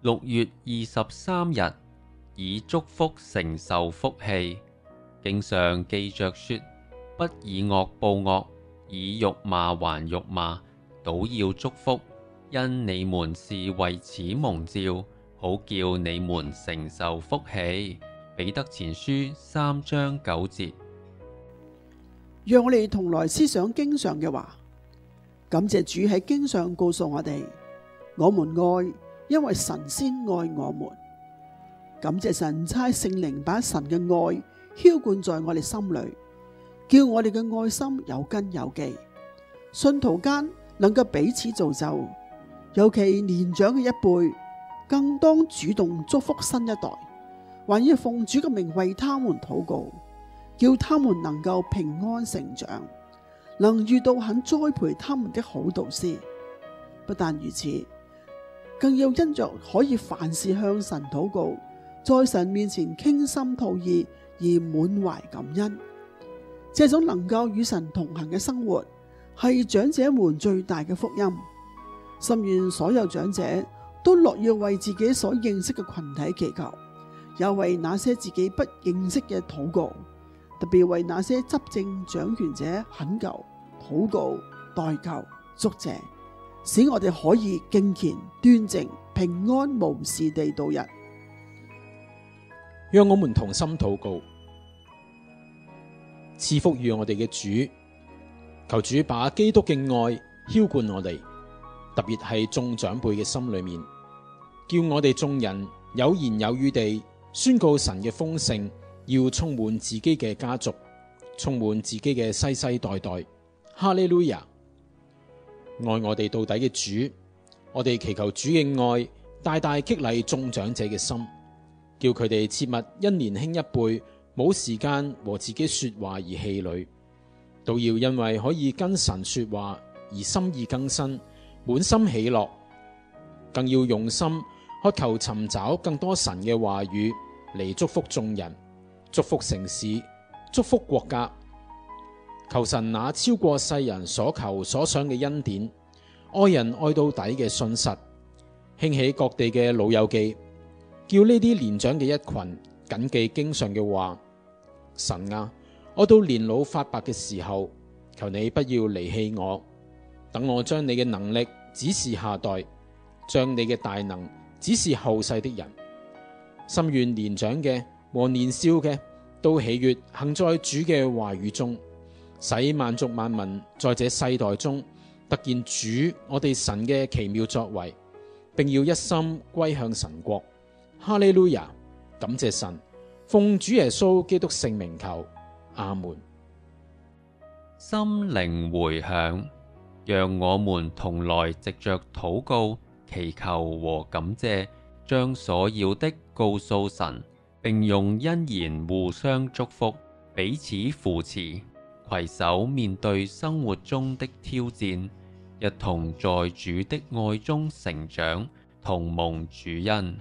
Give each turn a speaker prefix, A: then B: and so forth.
A: 6月23日，以祝福承受福氣。經上記着說：不以惡報惡，以辱罵還辱罵，倒要祝福，因你們是為此蒙召，好叫你們承受福氣。彼得前書3章9節。
B: 讓我哋同來思想經上嘅話。感謝主喺經上告訴我哋，我們愛，因為神先愛我們。感謝神差聖靈把神嘅愛澆灌在我哋心裏，叫我哋嘅愛心有根有基，信徒間能夠彼此造就，尤其年長嘅一輩，更當主動祝福新一代，還要奉主嘅名為他們禱告，叫他們能夠平安成長，能遇到肯栽培他們的好導師。不但如此，更要因着可以凡事向神禱告，在神面前傾心吐意而滿懷感恩。這種能夠與神同行嘅生活，係長者們最大嘅福音。心願所有長者都樂意為自己所認識嘅群體祈求，也為那些自己不認識嘅禱告，特別為那些執政掌權者懇求、禱告、代求、祝謝，使我哋可以敬虔、端正、平安無事地度日。
C: 讓我們同心禱告，賜福於我哋嘅主，求主把基督嘅愛澆灌我哋，特別係眾長輩嘅心裏面，叫我哋眾人有言有語地宣告神嘅豐盛，要充滿自己嘅家族，充滿自己嘅世世代代。哈利路亞！愛我哋到底嘅主，我哋祈求主嘅愛大大激勵眾長者嘅心，叫佢哋切勿因年輕一輩冇時間和自己說話而氣餒，都要因為可以跟神說話而心意更新，滿心喜樂，更要用心渴求尋找更多神嘅話語嚟祝福眾人，祝福城市，祝福國家。求神那超過世人所求所想嘅恩典，愛人愛到底嘅信實，興起各地嘅老友記，叫呢啲年長嘅一群謹記經上嘅話。神啊，我到年老髮白嘅時候，求你不要離棄我，等我將你嘅能力指示下代，將你嘅大能指示後世的人。心願年長嘅和年少嘅都喜悅行在主嘅話語中，使萬族萬民在這世代中得見主我哋神嘅奇妙作為，並要一心歸向神國。哈利路亞！感謝神，奉主耶穌基督聖名求，阿門。
A: 心靈回響，讓我們同來藉着禱告、祈求和感謝，將所要的告訴神，並用恩言互相祝福，彼此扶持，攜手面對生活中的挑戰，一同在主的愛中成長，同蒙主恩。